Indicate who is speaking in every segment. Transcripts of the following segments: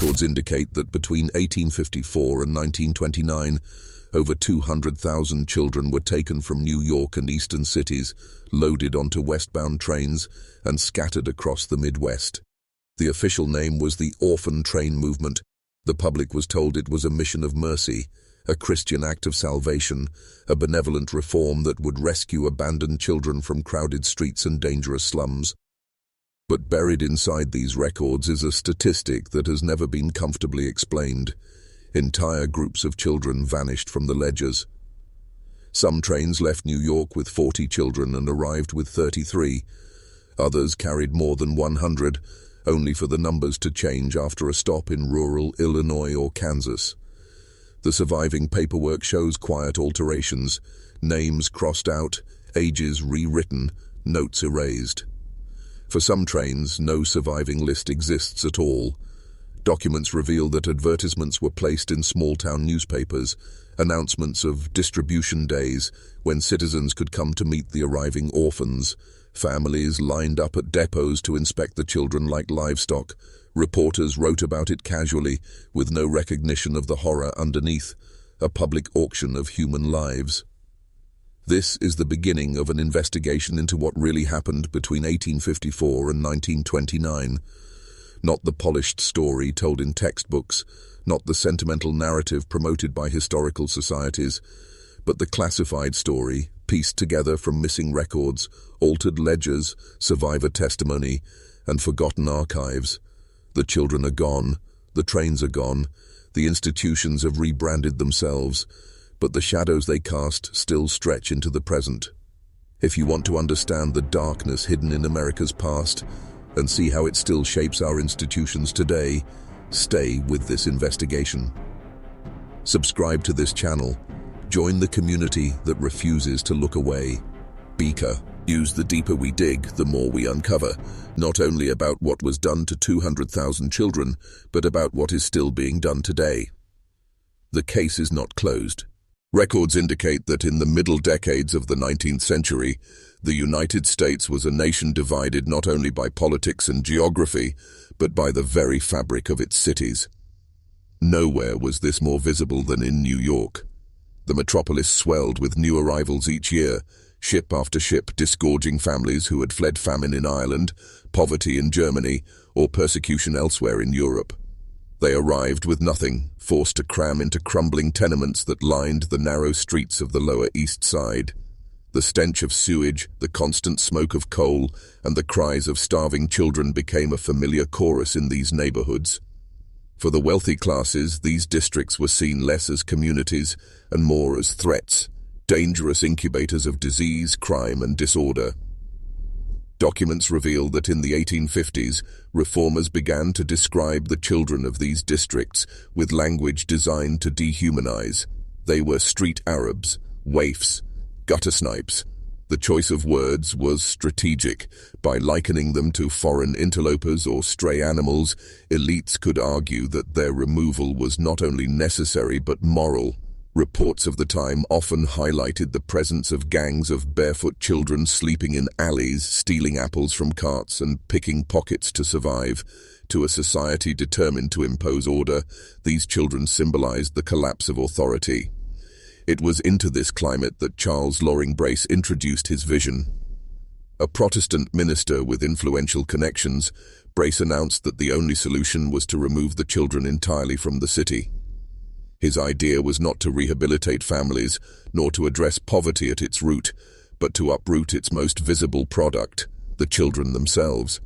Speaker 1: Records indicate that between 1854 and 1929, over 200,000 children were taken from New York and eastern cities, loaded onto westbound trains, and scattered across the Midwest. The official name was the Orphan Train Movement. The public was told it was a mission of mercy, a Christian act of salvation, a benevolent reform that would rescue abandoned children from crowded streets and dangerous slums. But buried inside these records is a statistic that has never been comfortably explained. Entire groups of children vanished from the ledgers. Some trains left New York with 40 children and arrived with 33. Others carried more than 100, only for the numbers to change after a stop in rural Illinois or Kansas. The surviving paperwork shows quiet alterations, names crossed out, ages rewritten, notes erased. For some trains, no surviving list exists at all. Documents reveal that advertisements were placed in small-town newspapers, announcements of distribution days when citizens could come to meet the arriving orphans. Families lined up at depots to inspect the children like livestock. Reporters wrote about it casually, with no recognition of the horror underneath, a public auction of human lives. This is the beginning of an investigation into what really happened between 1854 and 1929. Not the polished story told in textbooks, not the sentimental narrative promoted by historical societies, but the classified story, pieced together from missing records, altered ledgers, survivor testimony, and forgotten archives. The children are gone, the trains are gone, the institutions have rebranded themselves, but the shadows they cast still stretch into the present. If you want to understand the darkness hidden in America's past, and see how it still shapes our institutions today, stay with this investigation. Subscribe to this channel. Join the community that refuses to look away. Beaker. Use the deeper we dig, the more we uncover, not only about what was done to 200,000 children, but about what is still being done today. The case is not closed. Records indicate that in the middle decades of the 19th century, the United States was a nation divided not only by politics and geography, but by the very fabric of its cities. Nowhere was this more visible than in New York. The metropolis swelled with new arrivals each year, ship after ship disgorging families who had fled famine in Ireland, poverty in Germany, or persecution elsewhere in Europe. They arrived with nothing, forced to cram into crumbling tenements that lined the narrow streets of the Lower East Side. The stench of sewage, the constant smoke of coal, and the cries of starving children became a familiar chorus in these neighborhoods. For the wealthy classes, these districts were seen less as communities and more as threats, dangerous incubators of disease, crime, and disorder. Documents reveal that in the 1850s, reformers began to describe the children of these districts with language designed to dehumanize. They were street Arabs, waifs, gutter snipes. The choice of words was strategic. By likening them to foreign interlopers or stray animals, elites could argue that their removal was not only necessary but moral. Reports of the time often highlighted the presence of gangs of barefoot children sleeping in alleys, stealing apples from carts and picking pockets to survive. To a society determined to impose order, these children symbolized the collapse of authority. It was into this climate that Charles Loring Brace introduced his vision. A Protestant minister with influential connections, Brace announced that the only solution was to remove the children entirely from the city. His idea was not to rehabilitate families, nor to address poverty at its root, but to uproot its most visible product, the children themselves.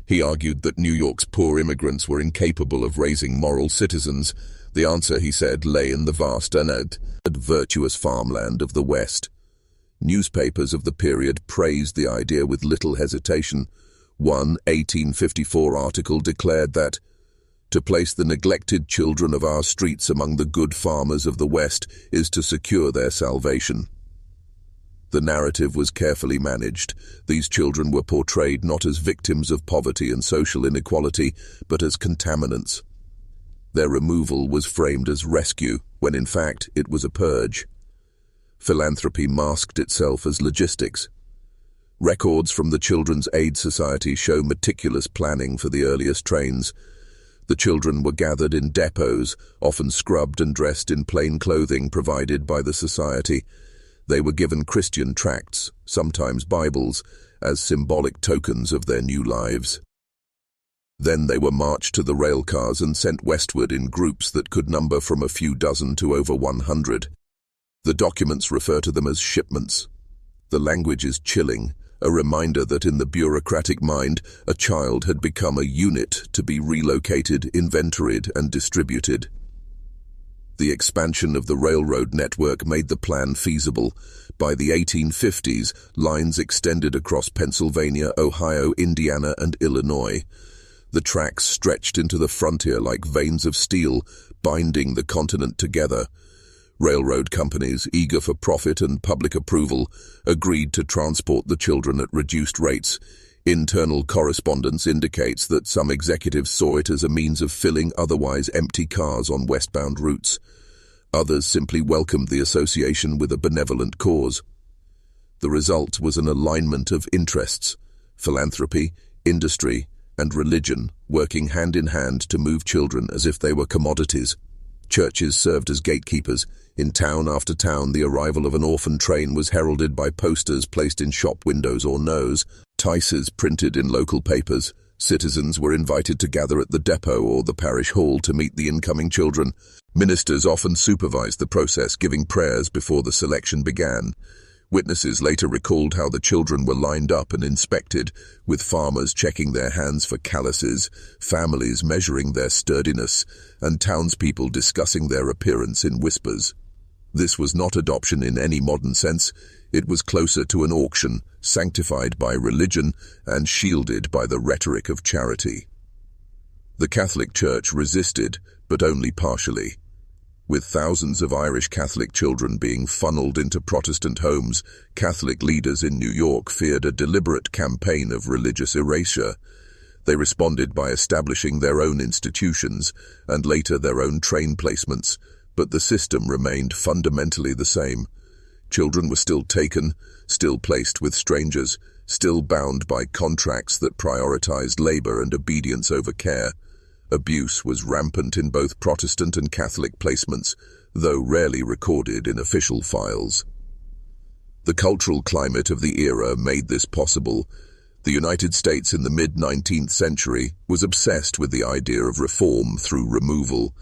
Speaker 1: He argued that New York's poor immigrants were incapable of raising moral citizens. The answer, he said, lay in the vast and virtuous farmland of the West. Newspapers of the period praised the idea with little hesitation. One 1854 article declared that, "To place the neglected children of our streets among the good farmers of the West is to secure their salvation." The narrative was carefully managed. These children were portrayed not as victims of poverty and social inequality, but as contaminants. Their removal was framed as rescue, when in fact it was a purge. Philanthropy masked itself as logistics. Records from the Children's Aid Society show meticulous planning for the earliest trains. The children were gathered in depots, often scrubbed and dressed in plain clothing provided by the society. They were given Christian tracts, sometimes Bibles, as symbolic tokens of their new lives. Then they were marched to the railcars and sent westward in groups that could number from a few dozen to over 100. The documents refer to them as shipments. The language is chilling, a reminder that in the bureaucratic mind, a child had become a unit to be relocated, inventoried, and distributed. The expansion of the railroad network made the plan feasible. By the 1850s, lines extended across Pennsylvania, Ohio, Indiana, and Illinois. The tracks stretched into the frontier like veins of steel, binding the continent together. Railroad companies, eager for profit and public approval, agreed to transport the children at reduced rates. Internal correspondence indicates that some executives saw it as a means of filling otherwise empty cars on westbound routes. Others simply welcomed the association with a benevolent cause. The result was an alignment of interests, philanthropy, industry, and religion, working hand in hand to move children as if they were commodities. Churches served as gatekeepers. In town after town, the arrival of an orphan train was heralded by posters placed in shop windows or notices printed in local papers. Citizens were invited to gather at the depot or the parish hall to meet the incoming children. Ministers often supervised the process, giving prayers before the selection began. Witnesses later recalled how the children were lined up and inspected, with farmers checking their hands for calluses, families measuring their sturdiness, and townspeople discussing their appearance in whispers. This was not adoption in any modern sense. It was closer to an auction, sanctified by religion and shielded by the rhetoric of charity. The Catholic Church resisted, but only partially. With thousands of Irish Catholic children being funneled into Protestant homes, Catholic leaders in New York feared a deliberate campaign of religious erasure. They responded by establishing their own institutions and later their own train placements, but the system remained fundamentally the same. Children were still taken, still placed with strangers, still bound by contracts that prioritized labor and obedience over care. Abuse was rampant in both Protestant and Catholic placements, though rarely recorded in official files. The cultural climate of the era made this possible. The United States in the mid-19th century was obsessed with the idea of reform through removal.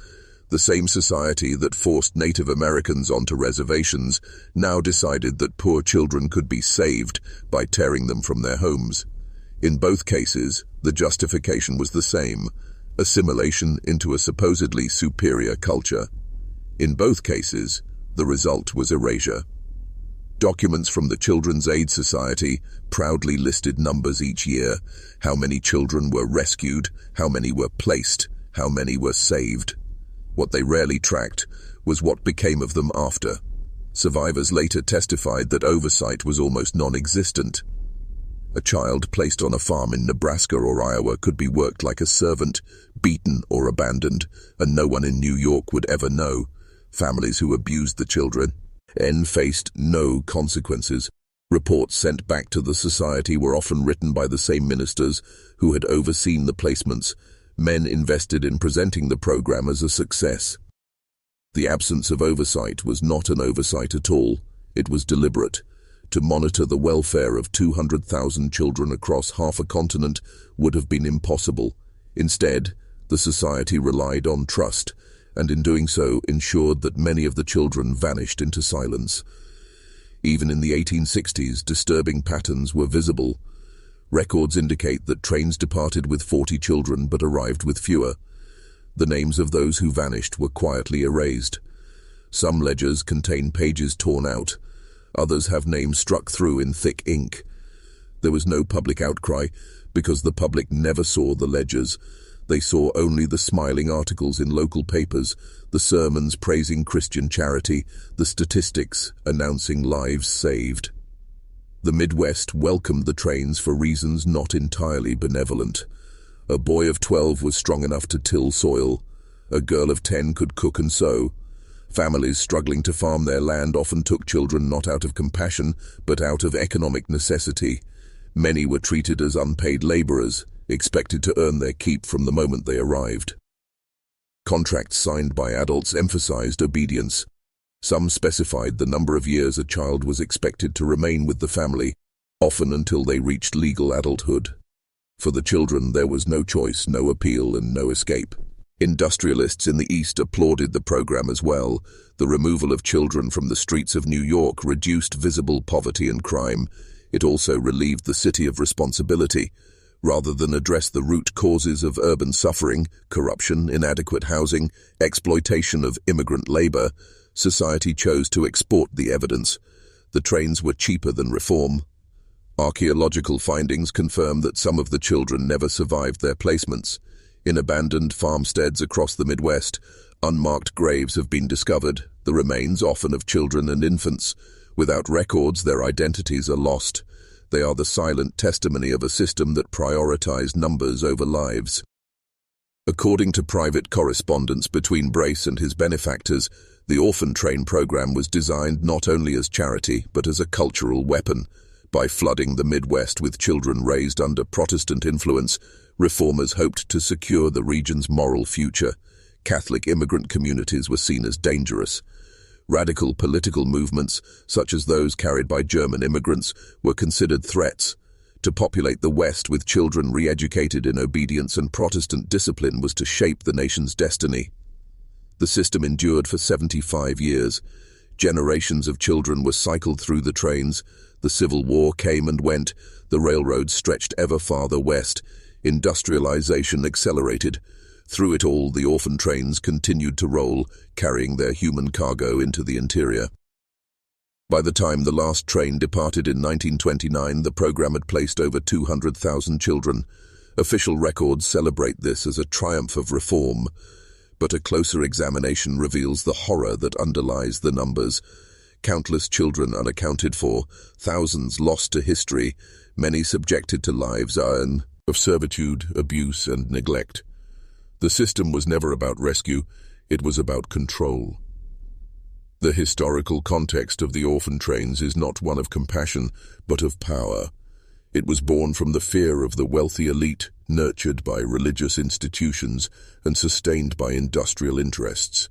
Speaker 1: The same society that forced Native Americans onto reservations now decided that poor children could be saved by tearing them from their homes. In both cases, the justification was the same: assimilation into a supposedly superior culture. In both cases, the result was erasure. Documents from the Children's Aid Society proudly listed numbers each year: how many children were rescued, how many were placed, how many were saved. What they rarely tracked was what became of them after. Survivors later testified that oversight was almost non-existent. A child placed on a farm in Nebraska or Iowa could be worked like a servant, beaten or abandoned, and no one in New York would ever know. Families who abused the children faced no consequences. Reports sent back to the society were often written by the same ministers who had overseen the placements. Men invested in presenting the program as a success. The absence of oversight was not an oversight at all. It was deliberate. To monitor the welfare of 200,000 children across half a continent would have been impossible. Instead, the society relied on trust, and in doing so ensured that many of the children vanished into silence. Even in the 1860s, disturbing patterns were visible. Records indicate that trains departed with 40 children but arrived with fewer. The names of those who vanished were quietly erased. Some ledgers contain pages torn out. Others have names struck through in thick ink. There was no public outcry because the public never saw the ledgers. They saw only the smiling articles in local papers, the sermons praising Christian charity, the statistics announcing lives saved. The Midwest welcomed the trains for reasons not entirely benevolent. A boy of 12 was strong enough to till soil. A girl of 10 could cook and sew. Families struggling to farm their land often took children not out of compassion, but out of economic necessity. Many were treated as unpaid laborers, expected to earn their keep from the moment they arrived. Contracts signed by adults emphasized obedience. Some specified the number of years a child was expected to remain with the family, often until they reached legal adulthood. For the children, there was no choice, no appeal, and no escape. Industrialists in the East applauded the program as well. The removal of children from the streets of New York reduced visible poverty and crime. It also relieved the city of responsibility. Rather than address the root causes of urban suffering, corruption, inadequate housing, exploitation of immigrant labor, society chose to export the evidence. The trains were cheaper than reform. Archaeological findings confirm that some of the children never survived their placements. In abandoned farmsteads across the Midwest, unmarked graves have been discovered, the remains often of children and infants. Without records, their identities are lost. They are the silent testimony of a system that prioritized numbers over lives. According to private correspondence between Brace and his benefactors, the Orphan Train program was designed not only as charity, but as a cultural weapon. By flooding the Midwest with children raised under Protestant influence, reformers hoped to secure the region's moral future. Catholic immigrant communities were seen as dangerous. Radical political movements, such as those carried by German immigrants, were considered threats. To populate the West with children re-educated in obedience and Protestant discipline was to shape the nation's destiny. The system endured for 75 years. Generations of children were cycled through the trains. The Civil War came and went. The railroads stretched ever farther west. Industrialization accelerated. Through it all, the orphan trains continued to roll, carrying their human cargo into the interior. By the time the last train departed in 1929, the program had placed over 200,000 children. Official records celebrate this as a triumph of reform, but a closer examination reveals the horror that underlies the numbers. Countless children unaccounted for, thousands lost to history, many subjected to lives of servitude, abuse, and neglect. The system was never about rescue, it was about control. The historical context of the orphan trains is not one of compassion, but of power. It was born from the fear of the wealthy elite, nurtured by religious institutions and sustained by industrial interests.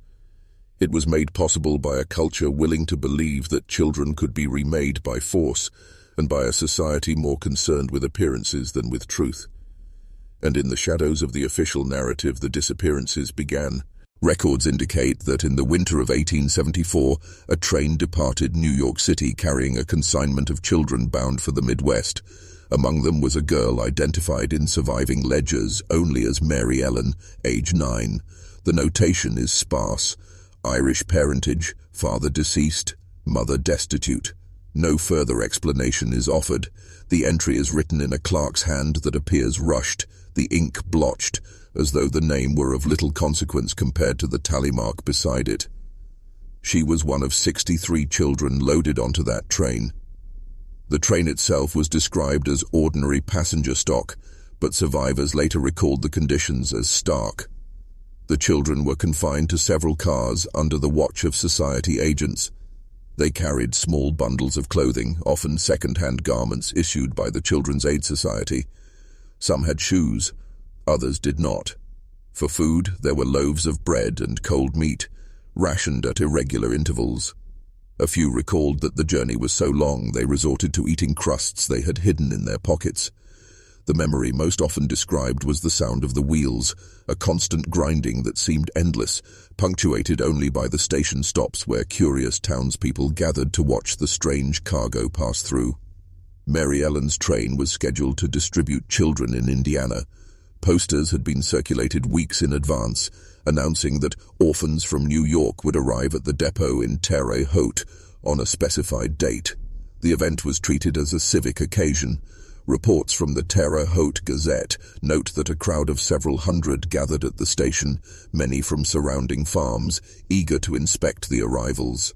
Speaker 1: It was made possible by a culture willing to believe that children could be remade by force, and by a society more concerned with appearances than with truth. And in the shadows of the official narrative, the disappearances began. Records indicate that in the winter of 1874, a train departed New York City carrying a consignment of children bound for the Midwest. Among them was a girl identified in surviving ledgers only as Mary Ellen, age 9. The notation is sparse. Irish parentage, father deceased, mother destitute. No further explanation is offered. The entry is written in a clerk's hand that appears rushed, the ink blotched, as though the name were of little consequence compared to the tally mark beside it. She was one of 63 children loaded onto that train. The train itself was described as ordinary passenger stock, but survivors later recalled the conditions as stark. The children were confined to several cars under the watch of society agents. They carried small bundles of clothing, often second-hand garments issued by the Children's Aid Society. Some had shoes, others did not. For food, there were loaves of bread and cold meat, rationed at irregular intervals. A few recalled that the journey was so long they resorted to eating crusts they had hidden in their pockets. The memory most often described was the sound of the wheels, a constant grinding that seemed endless, punctuated only by the station stops where curious townspeople gathered to watch the strange cargo pass through. Mary Ellen's train was scheduled to distribute children in Indiana. Posters had been circulated weeks in advance, announcing that orphans from New York would arrive at the depot in Terre Haute on a specified date. The event was treated as a civic occasion. Reports from the Terre Haute Gazette note that a crowd of several hundred gathered at the station, many from surrounding farms, eager to inspect the arrivals.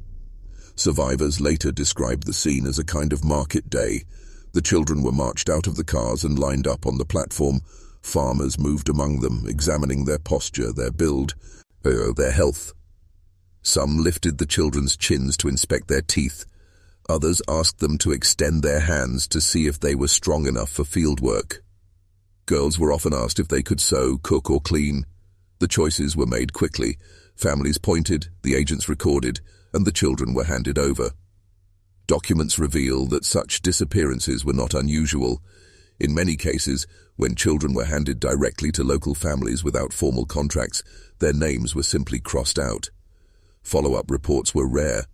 Speaker 1: Survivors later described the scene as a kind of market day. The children were marched out of the cars and lined up on the platform. Farmers moved among them, examining their posture, their build, their health. Some lifted the children's chins to inspect their teeth. Others asked them to extend their hands to see if they were strong enough for field work. Girls were often asked if they could sew, cook, or clean. The choices were made quickly. Families pointed, the agents recorded, and the children were handed over. Documents reveal that such disappearances were not unusual. In many cases, when children were handed directly to local families without formal contracts, their names were simply crossed out. Follow-up reports were rare.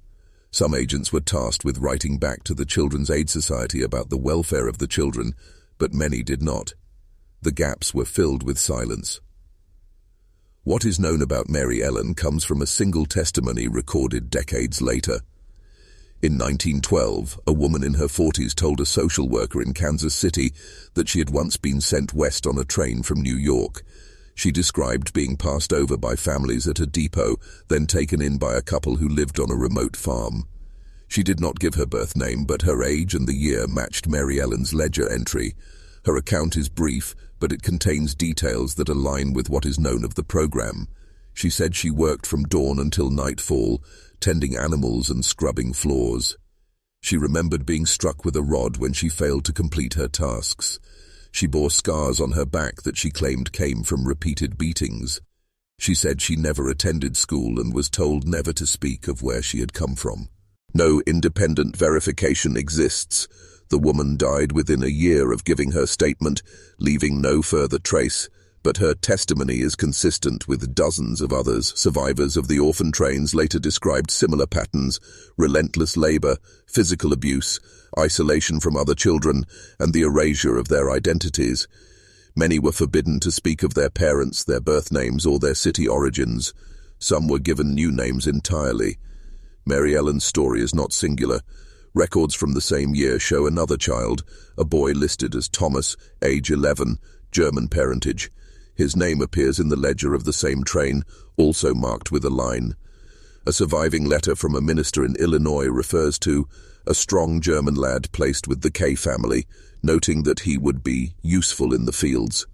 Speaker 1: Some agents were tasked with writing back to the Children's Aid Society about the welfare of the children, but many did not. The gaps were filled with silence. What is known about Mary Ellen comes from a single testimony recorded decades later. In 1912, a woman in her 40s told a social worker in Kansas City that she had once been sent west on a train from New York. She described being passed over by families at a depot, then taken in by a couple who lived on a remote farm. She did not give her birth name, but her age and the year matched Mary Ellen's ledger entry. Her account is brief, but it contains details that align with what is known of the program. She said she worked from dawn until nightfall, tending animals and scrubbing floors. She remembered being struck with a rod when she failed to complete her tasks. She bore scars on her back that she claimed came from repeated beatings. She said she never attended school and was told never to speak of where she had come from. No independent verification exists. The woman died within a year of giving her statement, leaving no further trace, but her testimony is consistent with dozens of others. Survivors of the orphan trains later described similar patterns: relentless labor, physical abuse, isolation from other children, and the erasure of their identities. Many were forbidden to speak of their parents, their birth names, or their city origins. Some were given new names entirely. Mary Ellen's story is not singular. Records from the same year show another child, a boy listed as Thomas, age 11, German parentage. His name appears in the ledger of the same train, also marked with a line. A surviving letter from a minister in Illinois refers to a strong German lad placed with the K family, noting that he would be useful in the fields.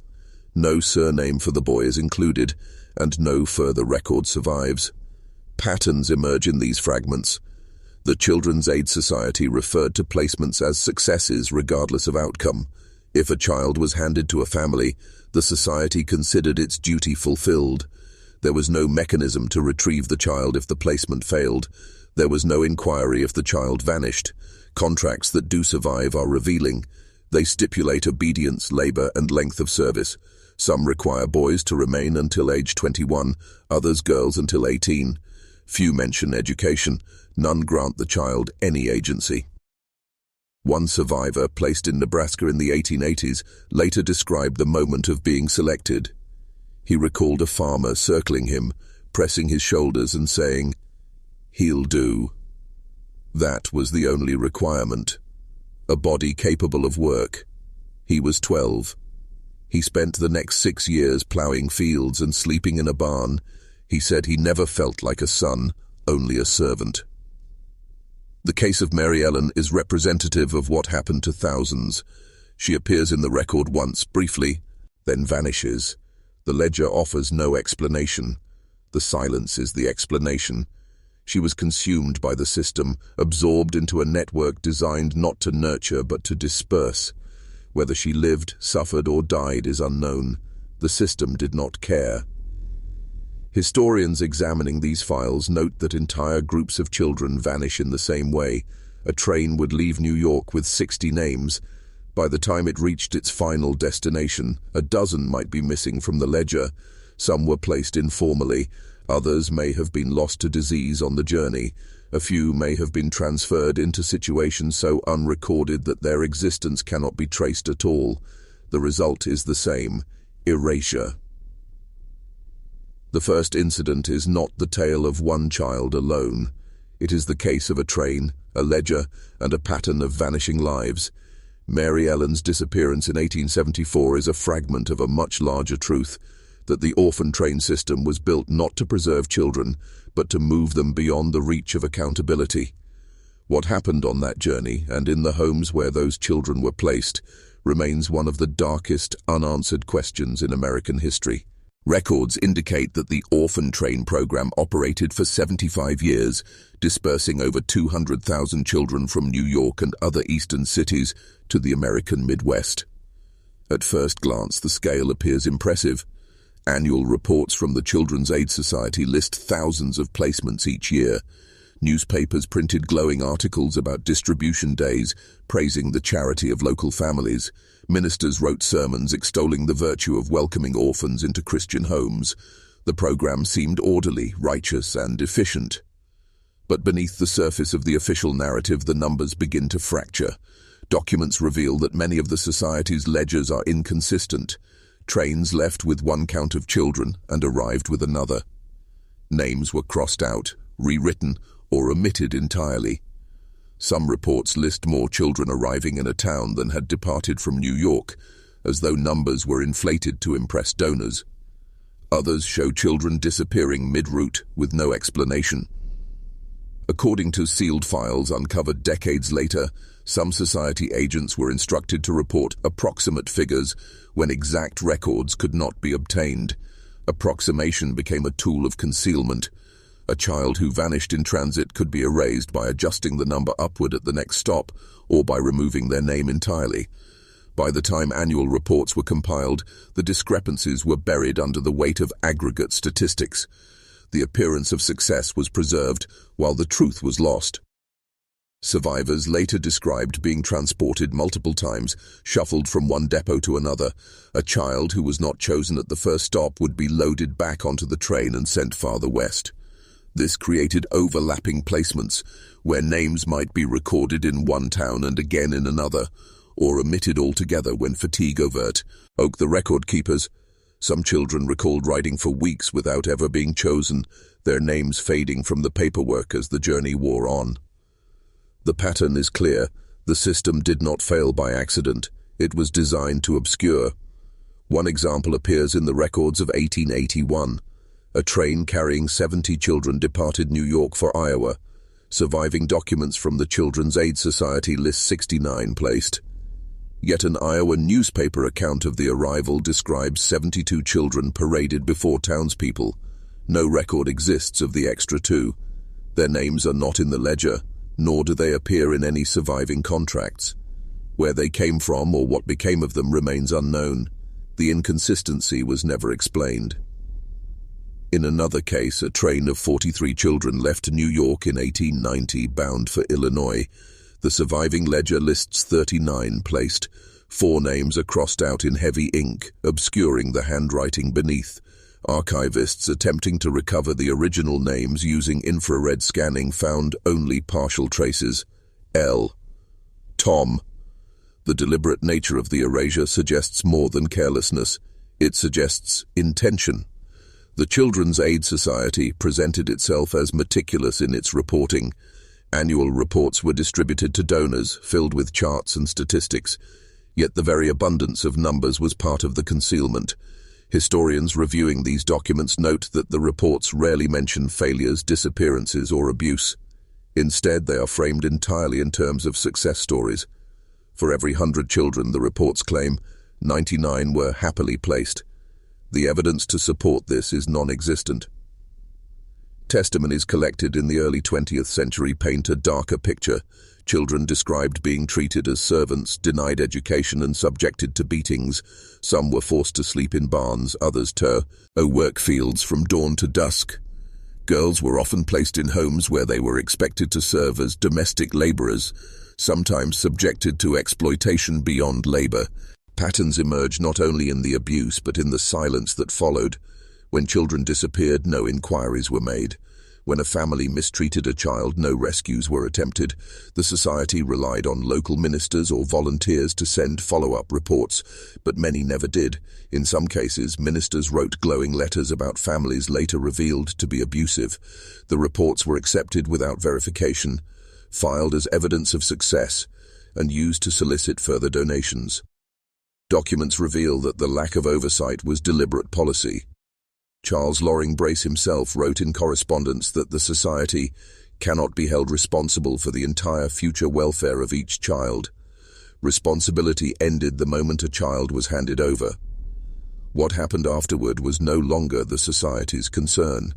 Speaker 1: No surname for the boy is included, and no further record survives. Patterns emerge in these fragments. The Children's Aid Society referred to placements as successes regardless of outcome. If a child was handed to a family, the society considered its duty fulfilled. There was no mechanism to retrieve the child if the placement failed. There was no inquiry if the child vanished. Contracts that do survive are revealing. They stipulate obedience, labor, and length of service. Some require boys to remain until age 21, others girls until 18. Few mention education. None grant the child any agency. One survivor, placed in Nebraska in the 1880s, later described the moment of being selected. He recalled a farmer circling him, pressing his shoulders and saying, "He'll do." That was the only requirement. A body capable of work. He was 12. He spent the next 6 years plowing fields and sleeping in a barn. He said he never felt like a son, only a servant. The case of Mary Ellen is representative of what happened to thousands. She appears in the record once, briefly, then vanishes. The ledger offers no explanation. The silence is the explanation. She was consumed by the system, absorbed into a network designed not to nurture but to disperse. Whether she lived, suffered, or died is unknown. The system did not care. Historians examining these files note that entire groups of children vanish in the same way. A train would leave New York with 60 names. By the time it reached its final destination, a dozen might be missing from the ledger. Some were placed informally. Others may have been lost to disease on the journey. A few may have been transferred into situations so unrecorded that their existence cannot be traced at all. The result is the same: erasure. The first incident is not the tale of one child alone. It is the case of a train, a ledger, and a pattern of vanishing lives. Mary Ellen's disappearance in 1874 is a fragment of a much larger truth, that the orphan train system was built not to preserve children, but to move them beyond the reach of accountability. What happened on that journey, and in the homes where those children were placed, remains one of the darkest, unanswered questions in American history. Records indicate that the Orphan Train program operated for 75 years, dispersing over 200,000 children from New York and other eastern cities to the American Midwest. At first glance, the scale appears impressive. Annual reports from the Children's Aid Society list thousands of placements each year. Newspapers printed glowing articles about distribution days, praising the charity of local families. Ministers wrote sermons extolling the virtue of welcoming orphans into Christian homes. The program seemed orderly, righteous, and efficient. But beneath the surface of the official narrative, the numbers begin to fracture. Documents reveal that many of the society's ledgers are inconsistent. Trains left with one count of children and arrived with another. Names were crossed out, rewritten, or omitted entirely. Some reports list more children arriving in a town than had departed from New York, as though numbers were inflated to impress donors. Others show children disappearing mid-route with no explanation. According to sealed files uncovered decades later, some society agents were instructed to report approximate figures when exact records could not be obtained. Approximation became a tool of concealment. A child who vanished in transit could be erased by adjusting the number upward at the next stop or by removing their name entirely. By the time annual reports were compiled, the discrepancies were buried under the weight of aggregate statistics. The appearance of success was preserved while the truth was lost. Survivors later described being transported multiple times, shuffled from one depot to another. A child who was not chosen at the first stop would be loaded back onto the train and sent farther west. This created overlapping placements, where names might be recorded in one town and again in another, or omitted altogether when fatigue overt. The record keepers. Some children recalled riding for weeks without ever being chosen, their names fading from the paperwork as the journey wore on. The pattern is clear. The system did not fail by accident. It was designed to obscure. One example appears in the records of 1881. A train carrying 70 children departed New York for Iowa. Surviving documents from the Children's Aid Society list 69 placed. Yet an Iowa newspaper account of the arrival describes 72 children paraded before townspeople. No record exists of the extra two. Their names are not in the ledger, nor do they appear in any surviving contracts. Where they came from or what became of them remains unknown. The inconsistency was never explained. In another case, a train of 43 children left New York in 1890 bound for Illinois. The surviving ledger lists 39 placed. 4 names are crossed out in heavy ink, obscuring the handwriting beneath. Archivists attempting to recover the original names using infrared scanning found only partial traces. L. Tom. The deliberate nature of the erasure suggests more than carelessness. It suggests intention. The Children's Aid Society presented itself as meticulous in its reporting. Annual reports were distributed to donors, filled with charts and statistics. Yet the very abundance of numbers was part of the concealment. Historians reviewing these documents note that the reports rarely mention failures, disappearances, or abuse. Instead, they are framed entirely in terms of success stories. For every 100 children, the reports claim, 99 were happily placed. The evidence to support this is non-existent. Testimonies collected in the early 20th century paint a darker picture. Children described being treated as servants, denied education and subjected to beatings. Some were forced to sleep in barns, others work fields from dawn to dusk. Girls were often placed in homes where they were expected to serve as domestic laborers, sometimes subjected to exploitation beyond labor. Patterns emerged not only in the abuse but in the silence that followed. When children disappeared, no inquiries were made. When a family mistreated a child, no rescues were attempted. The society relied on local ministers or volunteers to send follow-up reports, but many never did. In some cases, ministers wrote glowing letters about families later revealed to be abusive. The reports were accepted without verification, filed as evidence of success, and used to solicit further donations. Documents reveal that the lack of oversight was deliberate policy. Charles Loring Brace himself wrote in correspondence that the society cannot be held responsible for the entire future welfare of each child. Responsibility ended the moment a child was handed over. What happened afterward was no longer the society's concern.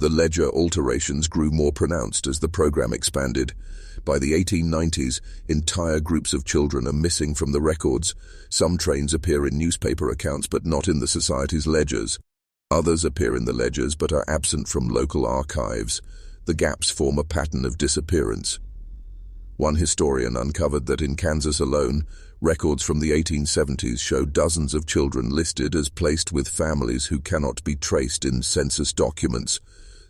Speaker 1: The ledger alterations grew more pronounced as the program expanded. By the 1890s, entire groups of children are missing from the records. Some trains appear in newspaper accounts but not in the society's ledgers. Others appear in the ledgers but are absent from local archives. The gaps form a pattern of disappearance. One historian uncovered that in Kansas alone, records from the 1870s show dozens of children listed as placed with families who cannot be traced in census documents.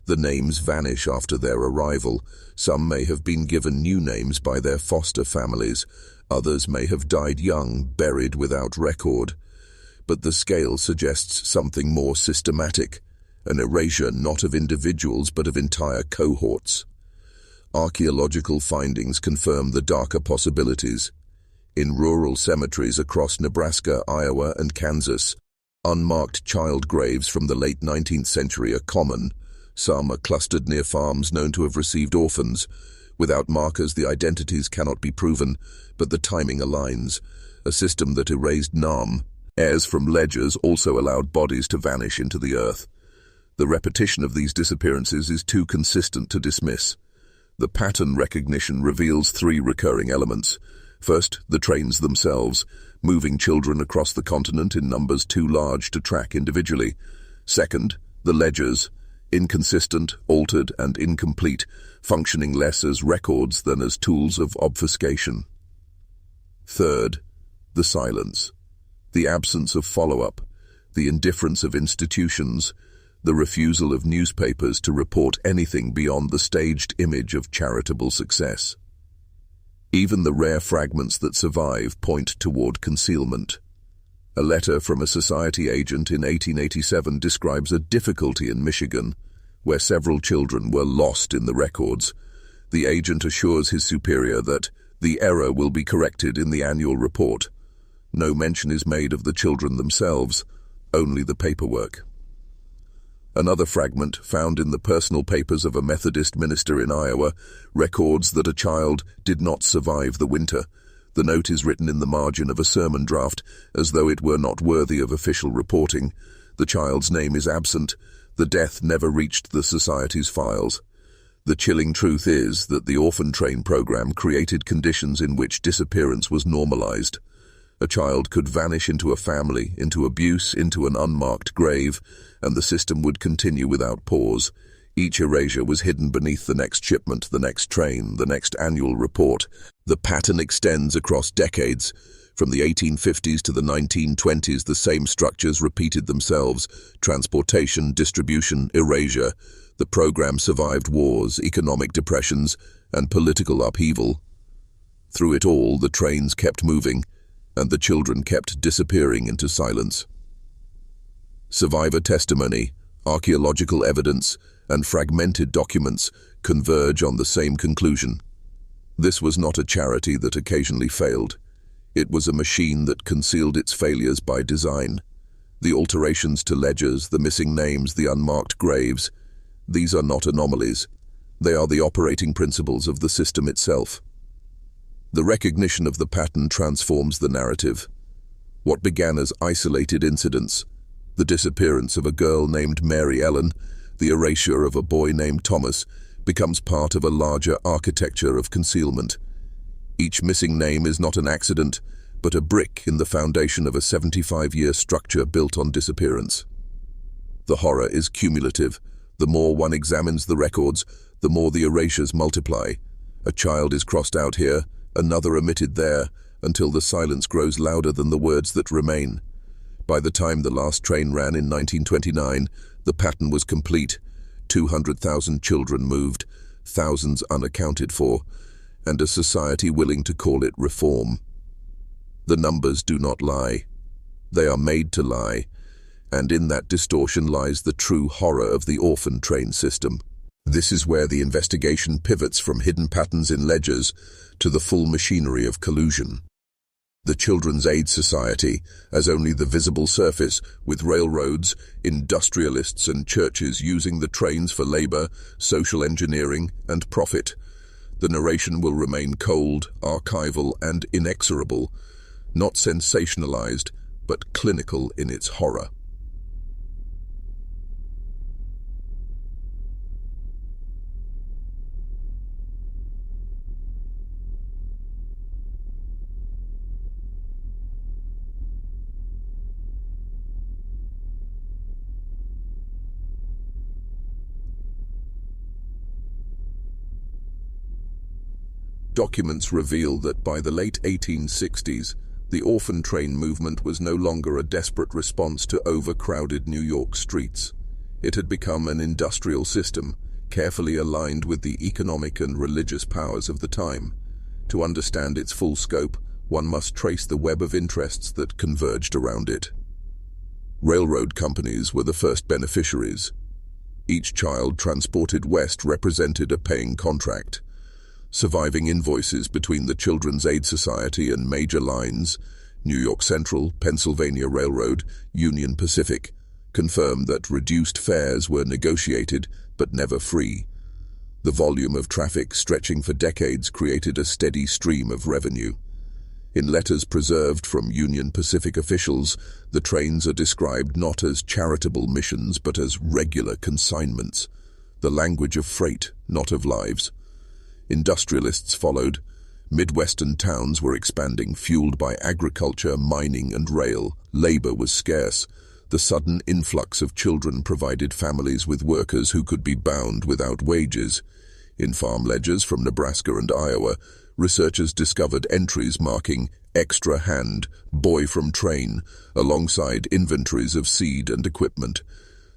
Speaker 1: The names vanish after their arrival. Some may have been given new names by their foster families. Others may have died young, buried without record. But the scale suggests something more systematic, an erasure not of individuals but of entire cohorts. Archaeological findings confirm the darker possibilities. In rural cemeteries across Nebraska, Iowa, and Kansas, unmarked child graves from the late 19th century are common. Some are clustered near farms known to have received orphans. Without markers, the identities cannot be proven, but the timing aligns. A system that erased heirs from ledgers also allowed bodies to vanish into the earth. The repetition of these disappearances is too consistent to dismiss. The pattern recognition reveals three recurring elements. First, the trains themselves, moving children across the continent in numbers too large to track individually. Second, the ledgers, inconsistent, altered, and incomplete, functioning less as records than as tools of obfuscation. Third, the silence, the absence of follow-up, the indifference of institutions, the refusal of newspapers to report anything beyond the staged image of charitable success. Even the rare fragments that survive point toward concealment. A letter from a society agent in 1887 describes a difficulty in Michigan, where several children were lost in the records. The agent assures his superior that the error will be corrected in the annual report. No mention is made of the children themselves, only the paperwork. Another fragment, found in the personal papers of a Methodist minister in Iowa, records that a child did not survive the winter. The note is written in the margin of a sermon draft, as though it were not worthy of official reporting. The child's name is absent. The death never reached the society's files. The chilling truth is that the Orphan Train program created conditions in which disappearance was normalized. A child could vanish into a family, into abuse, into an unmarked grave, and the system would continue without pause. Each erasure was hidden beneath the next shipment, the next train, the next annual report. The pattern extends across decades. From the 1850s to the 1920s, the same structures repeated themselves: transportation, distribution, erasure. The program survived wars, economic depressions, and political upheaval. Through it all, the trains kept moving, and the children kept disappearing into silence. Survivor testimony, archaeological evidence, and fragmented documents converge on the same conclusion. This was not a charity that occasionally failed. It was a machine that concealed its failures by design. The alterations to ledgers, the missing names, the unmarked graves, these are not anomalies. They are the operating principles of the system itself. The recognition of the pattern transforms the narrative. What began as isolated incidents, the disappearance of a girl named Mary Ellen, the erasure of a boy named Thomas, becomes part of a larger architecture of concealment. Each missing name is not an accident, but a brick in the foundation of a 75-year structure built on disappearance. The horror is cumulative. The more one examines the records, the more the erasures multiply. A child is crossed out here, another omitted there, until the silence grows louder than the words that remain. By the time the last train ran in 1929, the pattern was complete. 200,000 children moved, thousands unaccounted for, and a society willing to call it reform. The numbers do not lie. They are made to lie, and in that distortion lies the true horror of the orphan train system. This is where the investigation pivots from hidden patterns in ledgers to the full machinery of collusion. The Children's Aid Society as only the visible surface, with railroads, industrialists and churches using the trains for labor, social engineering, and profit. The narration will remain cold, archival, and inexorable, not sensationalized, but clinical in its horror. Documents reveal that by the late 1860s, the orphan train movement was no longer a desperate response to overcrowded New York streets. It had become an industrial system, carefully aligned with the economic and religious powers of the time. To understand its full scope, one must trace the web of interests that converged around it. Railroad companies were the first beneficiaries. Each child transported west represented a paying contract. Surviving invoices between the Children's Aid Society and major lines, New York Central, Pennsylvania Railroad, Union Pacific, confirmed that reduced fares were negotiated but never free. The volume of traffic stretching for decades created a steady stream of revenue. In letters preserved from Union Pacific officials, the trains are described not as charitable missions but as regular consignments, the language of freight, not of lives. Industrialists followed. Midwestern towns were expanding, fueled by agriculture, mining, and rail. Labor was scarce. The sudden influx of children provided families with workers who could be bound without wages. In farm ledgers from Nebraska and Iowa, researchers discovered entries marking "extra hand, boy from train," alongside inventories of seed and equipment.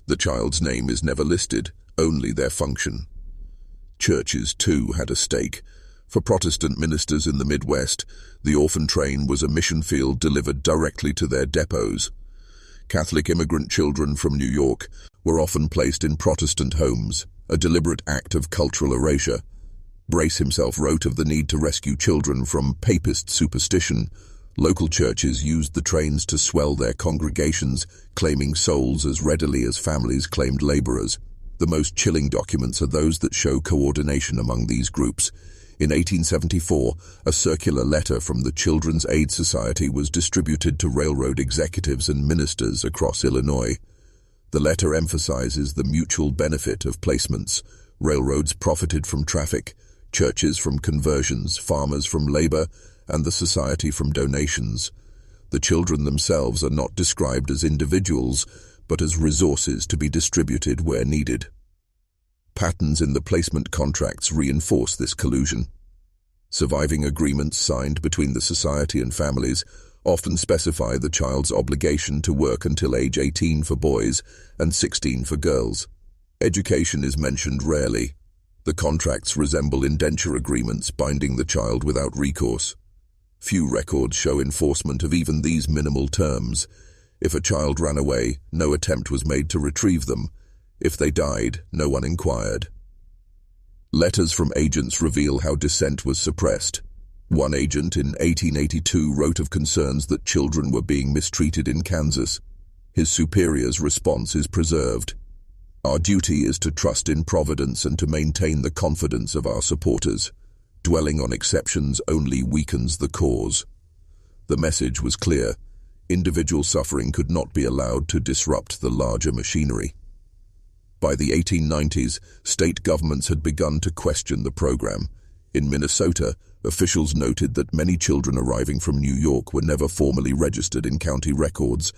Speaker 1: The child's name is never listed, only their function. Churches, too, had a stake. For Protestant ministers in the Midwest, the orphan train was a mission field delivered directly to their depots. Catholic immigrant children from New York were often placed in Protestant homes, a deliberate act of cultural erasure. Brace himself wrote of the need to rescue children from papist superstition. Local churches used the trains to swell their congregations, claiming souls as readily as families claimed laborers. The most chilling documents are those that show coordination among these groups. In 1874, a circular letter from the Children's Aid Society was distributed to railroad executives and ministers across Illinois. The letter emphasizes the mutual benefit of placements. Railroads profited from traffic, churches from conversions, farmers from labor, and the society from donations. The children themselves are not described as individuals, but as resources to be distributed where needed. Patterns in the placement contracts reinforce this collusion. Surviving agreements signed between the society and families often specify the child's obligation to work until age 18 for boys and 16 for girls. Education is mentioned rarely. The contracts resemble indenture agreements binding the child without recourse. Few records show enforcement of even these minimal terms. If a child ran away, no attempt was made to retrieve them. If they died, no one inquired. Letters from agents reveal how dissent was suppressed. One agent in 1882 wrote of concerns that children were being mistreated in Kansas. His superior's response is preserved. "Our duty is to trust in Providence and to maintain the confidence of our supporters. Dwelling on exceptions only weakens the cause." The message was clear. Individual suffering could not be allowed to disrupt the larger machinery. By the 1890s, state governments had begun to question the program. In Minnesota, officials noted that many children arriving from New York were never formally registered in county records.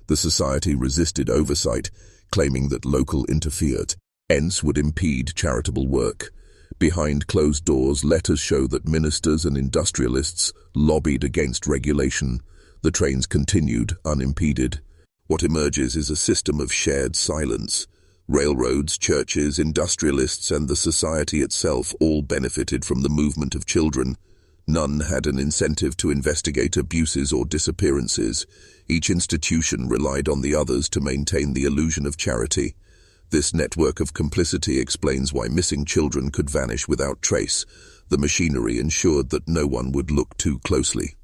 Speaker 1: The society resisted oversight, claiming that local interference would impede charitable work. Behind closed doors, letters show that ministers and industrialists lobbied against regulation. The trains continued unimpeded. What emerges is a system of shared silence. Railroads, churches, industrialists, and the society itself all benefited from the movement of children. None had an incentive to investigate abuses or disappearances. Each institution relied on the others to maintain the illusion of charity. This network of complicity explains why missing children could vanish without trace. The machinery ensured that no one would look too closely.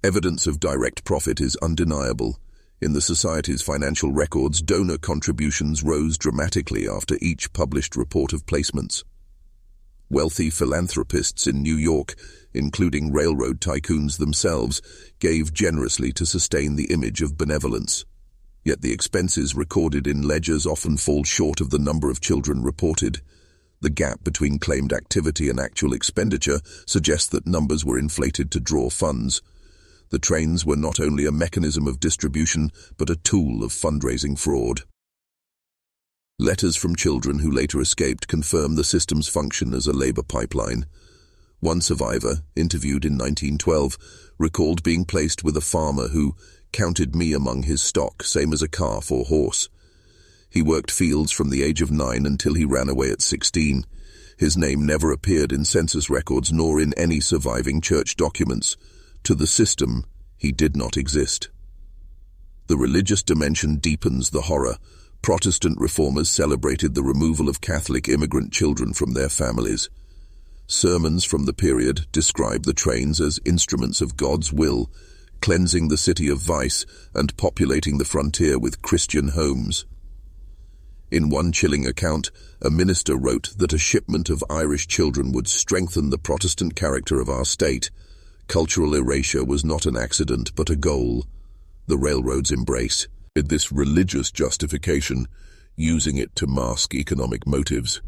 Speaker 1: Evidence of direct profit is undeniable. In the Society's financial records, donor contributions rose dramatically after each published report of placements. Wealthy philanthropists in New York, including railroad tycoons themselves, gave generously to sustain the image of benevolence. Yet the expenses recorded in ledgers often fall short of the number of children reported. The gap between claimed activity and actual expenditure suggests that numbers were inflated to draw funds. The trains were not only a mechanism of distribution, but a tool of fundraising fraud. Letters from children who later escaped confirm the system's function as a labor pipeline. One survivor, interviewed in 1912, recalled being placed with a farmer who counted me among his stock, same as a calf or horse. He worked fields from the age of 9 until he ran away at 16. His name never appeared in census records nor in any surviving church documents. To the system, he did not exist. The religious dimension deepens the horror. Protestant reformers celebrated the removal of Catholic immigrant children from their families. Sermons from the period describe the trains as instruments of God's will, cleansing the city of vice and populating the frontier with Christian homes. In one chilling account, a minister wrote that a shipment of Irish children would strengthen the Protestant character of our state. Cultural erasure was not an accident, but a goal. The railroads embrace this religious justification, using it to mask economic motives.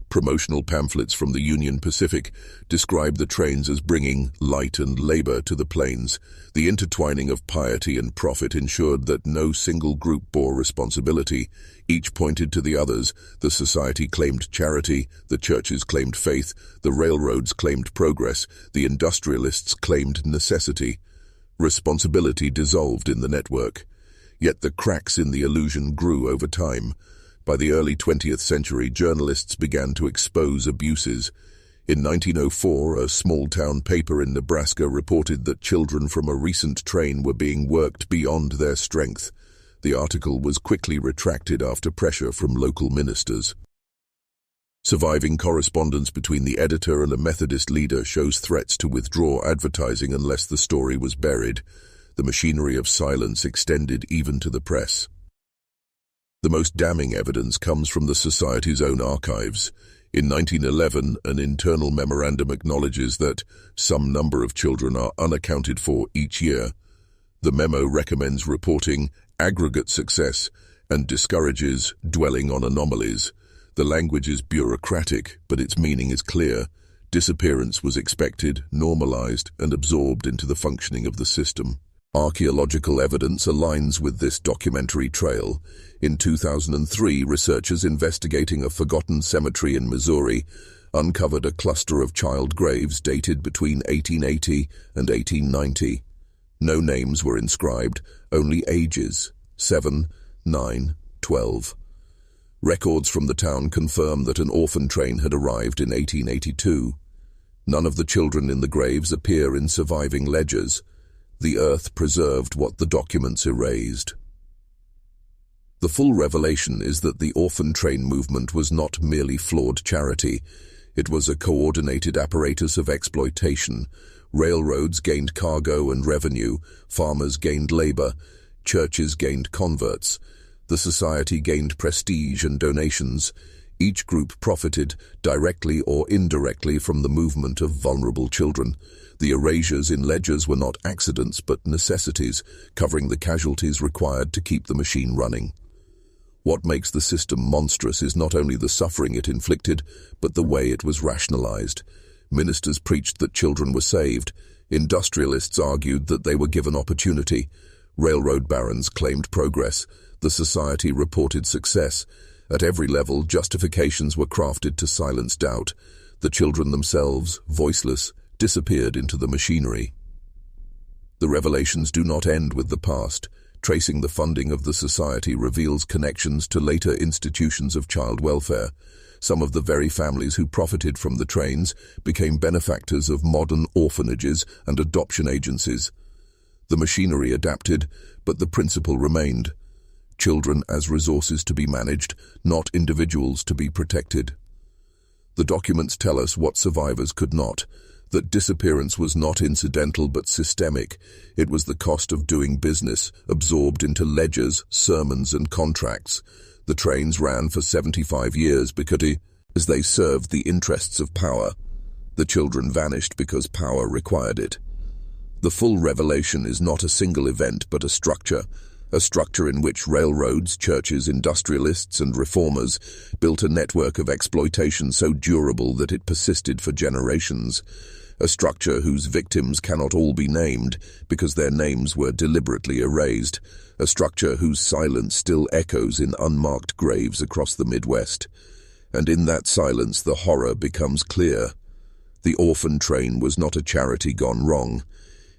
Speaker 1: Promotional pamphlets from the Union Pacific describe the trains as bringing light and labor to the plains. The intertwining of piety and profit ensured that no single group bore responsibility. Each pointed to the others. The society claimed charity, the churches claimed faith, the railroads claimed progress, the industrialists claimed necessity. Responsibility dissolved in the network. Yet the cracks in the illusion grew over time. By the early 20th century, journalists began to expose abuses. In 1904, a small-town paper in Nebraska reported that children from a recent train were being worked beyond their strength. The article was quickly retracted after pressure from local ministers. Surviving correspondence between the editor and a Methodist leader shows threats to withdraw advertising unless the story was buried. The machinery of silence extended even to the press. The most damning evidence comes from the Society's own archives. In 1911, an internal memorandum acknowledges that some number of children are unaccounted for each year. The memo recommends reporting aggregate success and discourages dwelling on anomalies. The language is bureaucratic, but its meaning is clear. Disappearance was expected, normalized, and absorbed into the functioning of the system. Archaeological evidence aligns with this documentary trail. In 2003, researchers investigating a forgotten cemetery in Missouri uncovered a cluster of child graves dated between 1880 and 1890. No names were inscribed, only ages: 7, 9, 12. Records from the town confirm that an orphan train had arrived in 1882. None of the children in the graves appear in surviving ledgers. The earth preserved what the documents erased. The full revelation is that the orphan train movement was not merely flawed charity. It was a coordinated apparatus of exploitation. Railroads gained cargo and revenue, farmers gained labor, churches gained converts. The society gained prestige and donations. Each group profited, directly or indirectly, from the movement of vulnerable children. The erasures in ledgers were not accidents but necessities, covering the casualties required to keep the machine running. What makes the system monstrous is not only the suffering it inflicted, but the way it was rationalized. Ministers preached that children were saved. Industrialists argued that they were given opportunity. Railroad barons claimed progress. The society reported success. At every level, justifications were crafted to silence doubt. The children themselves, voiceless, disappeared into the machinery. The revelations do not end with the past. Tracing the funding of the society reveals connections to later institutions of child welfare. Some of the very families who profited from the trains became benefactors of modern orphanages and adoption agencies. The machinery adapted, but the principle remained. Children as resources to be managed, not individuals to be protected. The documents tell us what survivors could not, that disappearance was not incidental but systemic. It was the cost of doing business, absorbed into ledgers, sermons, and contracts. The trains ran for 75 years because they served the interests of power. The children vanished because power required it. The full revelation is not a single event but a structure in which railroads, churches, industrialists, and reformers built a network of exploitation so durable that it persisted for generations. A structure whose victims cannot all be named because their names were deliberately erased. A structure whose silence still echoes in unmarked graves across the Midwest. And in that silence the horror becomes clear. The Orphan Train was not a charity gone wrong.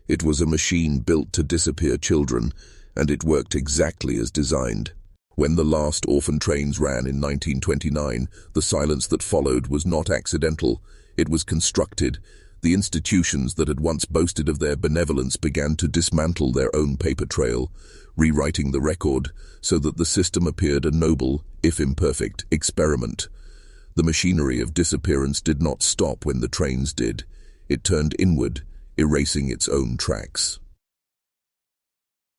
Speaker 1: It was a machine built to disappear children, and it worked exactly as designed. When the last orphan trains ran in 1929, the silence that followed was not accidental. It was constructed. The institutions that had once boasted of their benevolence began to dismantle their own paper trail, rewriting the record so that the system appeared a noble, if imperfect, experiment. The machinery of disappearance did not stop when the trains did. It turned inward, erasing its own tracks.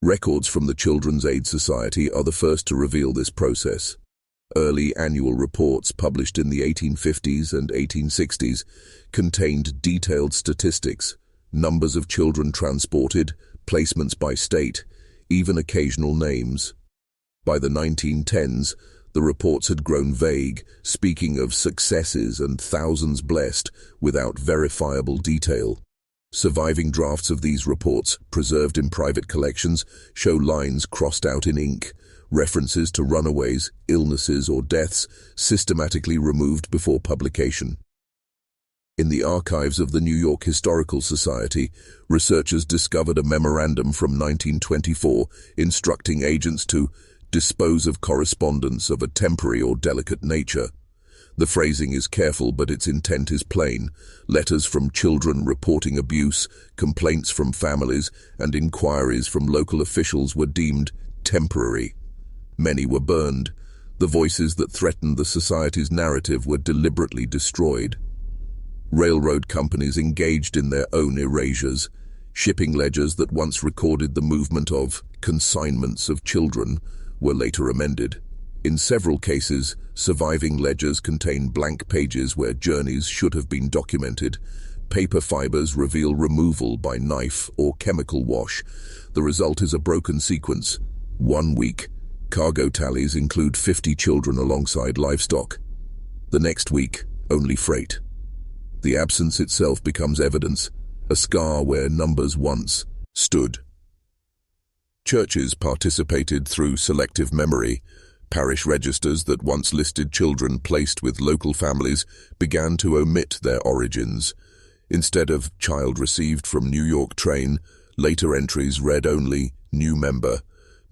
Speaker 1: Records from the Children's Aid Society are the first to reveal this process. Early annual reports published in the 1850s and 1860s contained detailed statistics, numbers of children transported, placements by state, even occasional names. By the 1910s, the reports had grown vague, speaking of successes and thousands blessed without verifiable detail. Surviving drafts of these reports, preserved in private collections, show lines crossed out in ink, references to runaways, illnesses, or deaths systematically removed before publication. In the archives of the New York Historical Society, researchers discovered a memorandum from 1924 instructing agents to dispose of correspondence of a temporary or delicate nature. The phrasing is careful, but its intent is plain. Letters from children reporting abuse, complaints from families, and inquiries from local officials were deemed temporary. Many were burned. The voices that threatened the society's narrative were deliberately destroyed. Railroad companies engaged in their own erasures. Shipping ledgers that once recorded the movement of consignments of children were later amended. In several cases, surviving ledgers contain blank pages where journeys should have been documented. Paper fibers reveal removal by knife or chemical wash. The result is a broken sequence. 1 week, cargo tallies include 50 children alongside livestock. The next week, only freight. The absence itself becomes evidence, a scar where numbers once stood. Churches participated through selective memory. Parish registers that once listed children placed with local families began to omit their origins. Instead of child received from New York train, later entries read only new member.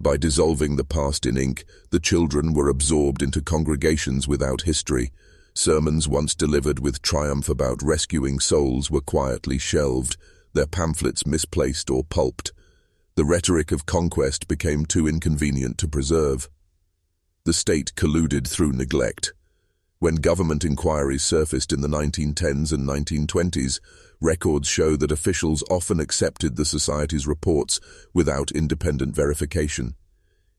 Speaker 1: By dissolving the past in ink, the children were absorbed into congregations without history. Sermons once delivered with triumph about rescuing souls were quietly shelved, their pamphlets misplaced or pulped. The rhetoric of conquest became too inconvenient to preserve. The state colluded through neglect. When government inquiries surfaced in the 1910s and 1920s, records show that officials often accepted the society's reports without independent verification.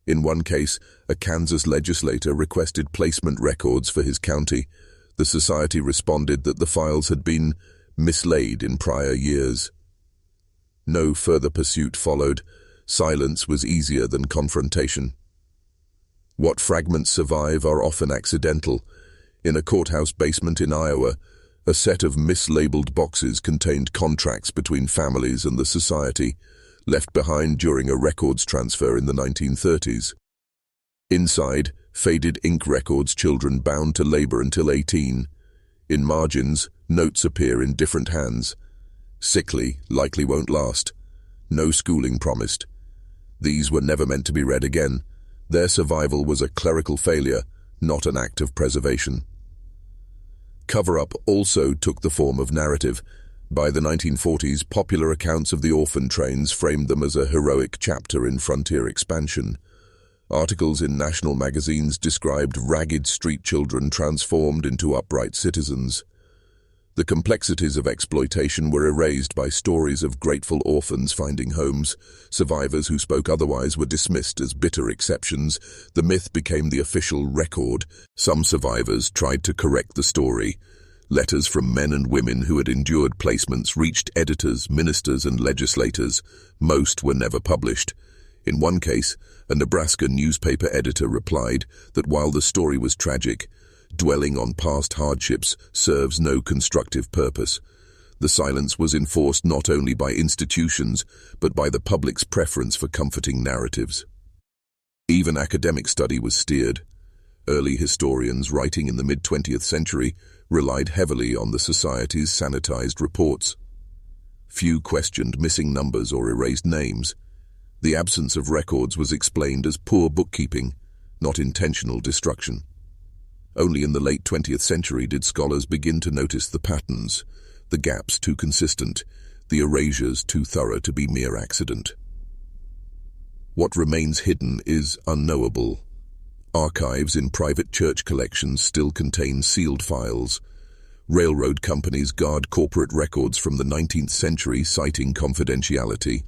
Speaker 1: In one case, a Kansas legislator requested placement records for his county. The society responded that the files had been mislaid in prior years. No further pursuit followed. Silence was easier than confrontation. What fragments survive are often accidental. In a courthouse basement in Iowa, a set of mislabeled boxes contained contracts between families and the society, left behind during a records transfer in the 1930s. Inside, faded ink records children bound to labor until 18. In margins, notes appear in different hands. Sickly, likely won't last. No schooling promised. These were never meant to be read again. Their survival was a clerical failure, not an act of preservation. Cover-up also took the form of narrative. By the 1940s, popular accounts of the orphan trains framed them as a heroic chapter in frontier expansion. Articles in national magazines described ragged street children transformed into upright citizens. The complexities of exploitation were erased by stories of grateful orphans finding homes. Survivors who spoke otherwise were dismissed as bitter exceptions. The myth became the official record. Some survivors tried to correct the story. Letters from men and women who had endured placements reached editors, ministers, and legislators. Most were never published. In one case, a Nebraska newspaper editor replied that while the story was tragic, dwelling on past hardships serves no constructive purpose. The silence was enforced not only by institutions, but by the public's preference for comforting narratives. Even academic study was steered. Early historians writing in the mid-20th century relied heavily on the society's sanitized reports. Few questioned missing numbers or erased names. The absence of records was explained as poor bookkeeping, not intentional destruction. Only in the late 20th century did scholars begin to notice the patterns, the gaps too consistent, the erasures too thorough to be mere accident. What remains hidden is unknowable. Archives in private church collections still contain sealed files. Railroad companies guard corporate records from the 19th century, citing confidentiality.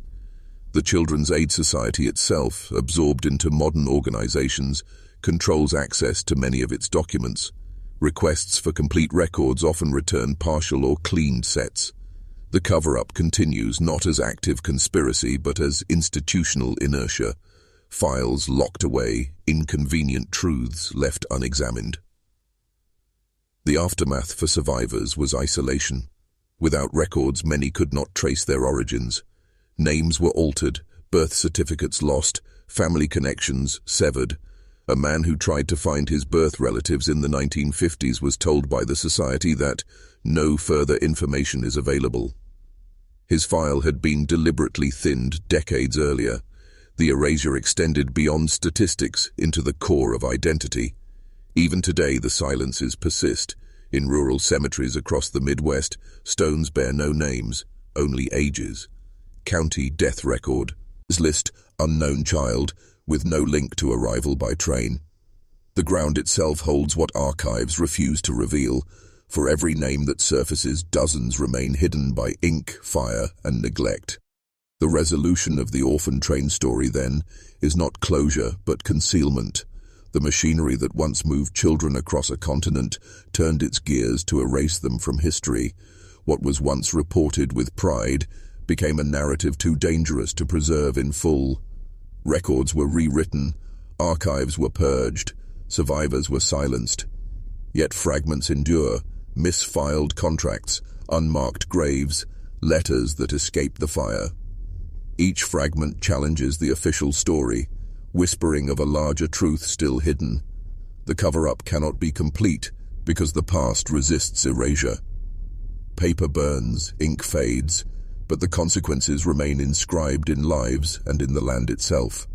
Speaker 1: The Children's Aid Society itself, absorbed into modern organizations, controls access to many of its documents. Requests for complete records often return partial or cleaned sets. The cover-up continues not as active conspiracy but as institutional inertia. Files locked away, inconvenient truths left unexamined. The aftermath for survivors was isolation. Without records, many could not trace their origins. Names were altered, birth certificates lost, family connections severed. A man who tried to find his birth relatives in the 1950s was told by the society that no further information is available. His file had been deliberately thinned decades earlier. The erasure extended beyond statistics into the core of identity. Even today, the silences persist. In rural cemeteries across the Midwest, stones bear no names, only ages. County death record. List, unknown child, with no link to arrival by train. The ground itself holds what archives refuse to reveal. For every name that surfaces, dozens remain hidden by ink, fire, and neglect. The resolution of the orphan train story, then, is not closure but concealment. The machinery that once moved children across a continent turned its gears to erase them from history. What was once reported with pride became a narrative too dangerous to preserve in full. Records were rewritten, archives were purged, survivors were silenced. Yet fragments endure, misfiled contracts, unmarked graves, letters that escape the fire. Each fragment challenges the official story, whispering of a larger truth still hidden. The cover-up cannot be complete because the past resists erasure. Paper burns, ink fades, but the consequences remain inscribed in lives and in the land itself.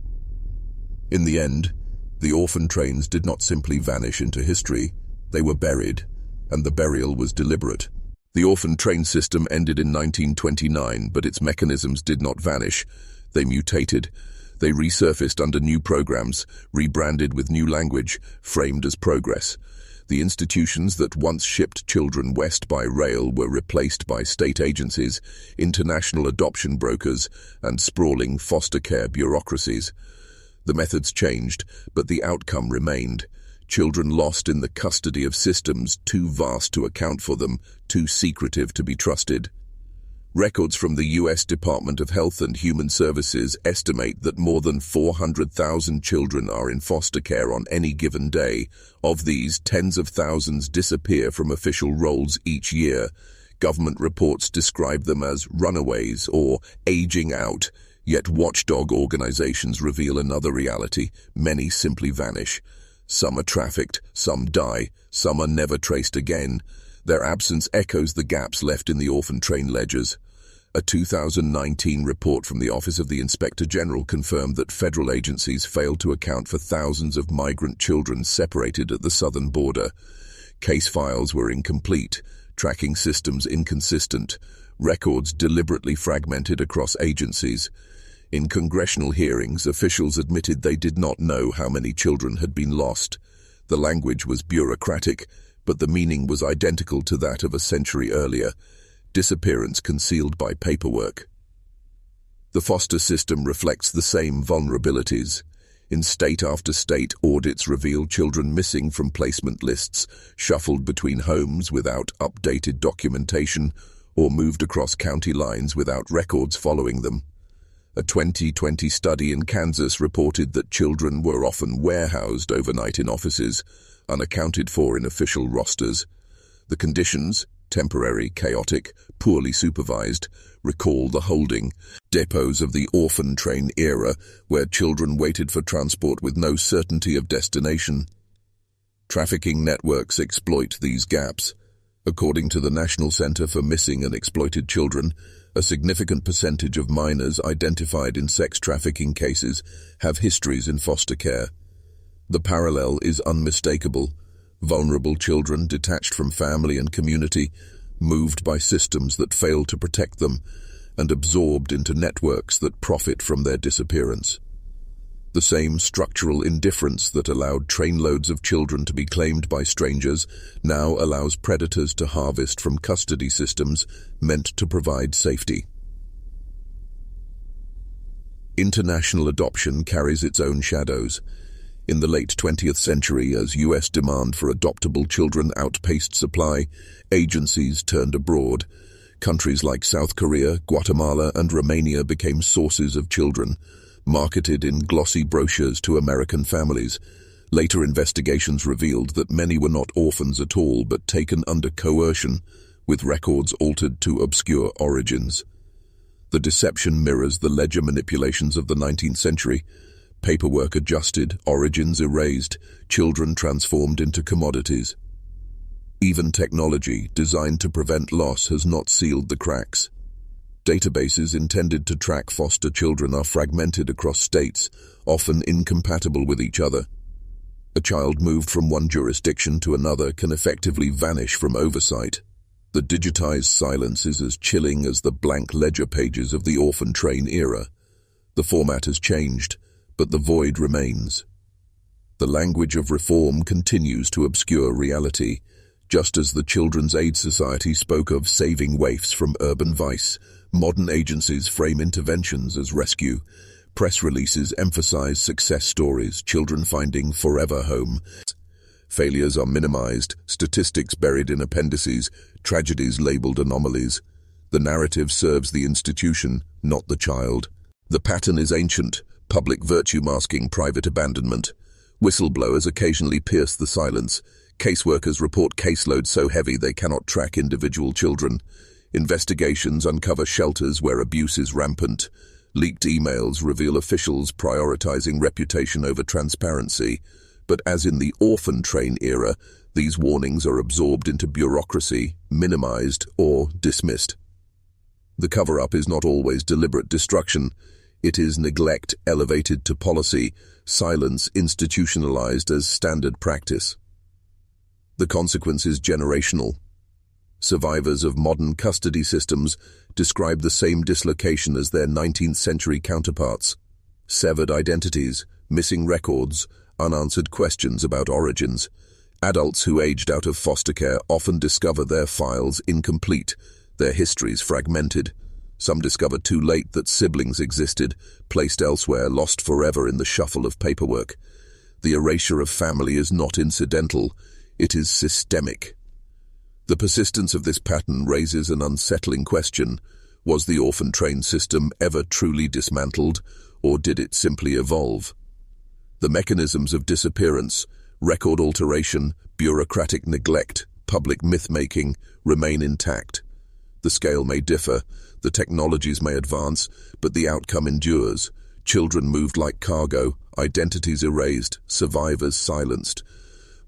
Speaker 1: In the end, the orphan trains did not simply vanish into history, they were buried, and the burial was deliberate. The orphan train system ended in 1929, but its mechanisms did not vanish. They mutated. They resurfaced under new programs, rebranded with new language, framed as progress. The institutions that once shipped children west by rail were replaced by state agencies, international adoption brokers, and sprawling foster care bureaucracies. The methods changed, but the outcome remained. Children lost in the custody of systems too vast to account for them, too secretive to be trusted. Records from the U.S. Department of Health and Human Services estimate that more than 400,000 children are in foster care on any given day. Of these, tens of thousands disappear from official rolls each year. Government reports describe them as runaways or aging out, yet watchdog organizations reveal another reality. Many simply vanish. Some are trafficked, some die, some are never traced again. Their absence echoes the gaps left in the orphan train ledgers. A 2019 report from the Office of the Inspector General confirmed that federal agencies failed to account for thousands of migrant children separated at the southern border. Case files were incomplete, tracking systems inconsistent, records deliberately fragmented across agencies. In congressional hearings, officials admitted they did not know how many children had been lost. The language was bureaucratic, but the meaning was identical to that of a century earlier. Disappearance concealed by paperwork. The foster system reflects the same vulnerabilities. In state after state, audits reveal children missing from placement lists, shuffled between homes without updated documentation, or moved across county lines without records following them. A 2020 study in Kansas reported that children were often warehoused overnight in offices, unaccounted for in official rosters. The conditions, temporary, chaotic, poorly supervised, recall the holding depots of the orphan train era, where children waited for transport with no certainty of destination. Trafficking networks exploit these gaps. According to the National Center for Missing and Exploited Children, a significant percentage of minors identified in sex trafficking cases have histories in foster care. The parallel is unmistakable. Vulnerable children detached from family and community, moved by systems that fail to protect them, and absorbed into networks that profit from their disappearance. The same structural indifference that allowed trainloads of children to be claimed by strangers now allows predators to harvest from custody systems meant to provide safety. International adoption carries its own shadows. In the late 20th century, as U.S. demand for adoptable children outpaced supply, agencies turned abroad. Countries like South Korea, Guatemala, and Romania became sources of children, marketed in glossy brochures to American families. Later investigations revealed that many were not orphans at all, but taken under coercion, with records altered to obscure origins. The deception mirrors the ledger manipulations of the 19th century. Paperwork adjusted, origins erased, children transformed into commodities. Even technology, designed to prevent loss, has not sealed the cracks. Databases intended to track foster children are fragmented across states, often incompatible with each other. A child moved from one jurisdiction to another can effectively vanish from oversight. The digitized silence is as chilling as the blank ledger pages of the Orphan Train era. The format has changed, but the void remains. The language of reform continues to obscure reality, just as the Children's Aid Society spoke of saving waifs from urban vice. Modern agencies frame interventions as rescue. Press releases emphasize success stories, children finding forever home. Failures are minimized, statistics buried in appendices, tragedies labeled anomalies. The narrative serves the institution, not the child. The pattern is ancient, public virtue masking private abandonment. Whistleblowers occasionally pierce the silence. Caseworkers report caseloads so heavy they cannot track individual children. Investigations uncover shelters where abuse is rampant. Leaked emails reveal officials prioritizing reputation over transparency. But as in the Orphan Train era, these warnings are absorbed into bureaucracy, minimized, or dismissed. The cover-up is not always deliberate destruction. It is neglect elevated to policy, silence institutionalized as standard practice. The consequence is generational. Survivors of modern custody systems describe the same dislocation as their 19th century counterparts. Severed identities, missing records, unanswered questions about origins. Adults who aged out of foster care often discover their files incomplete, their histories fragmented. Some discover too late that siblings existed, placed elsewhere, lost forever in the shuffle of paperwork. The erasure of family is not incidental, it is systemic. The persistence of this pattern raises an unsettling question. Was the orphan train system ever truly dismantled, or did it simply evolve? The mechanisms of disappearance, record alteration, bureaucratic neglect, public myth-making remain intact. The scale may differ, the technologies may advance, but the outcome endures. Children moved like cargo, identities erased, survivors silenced.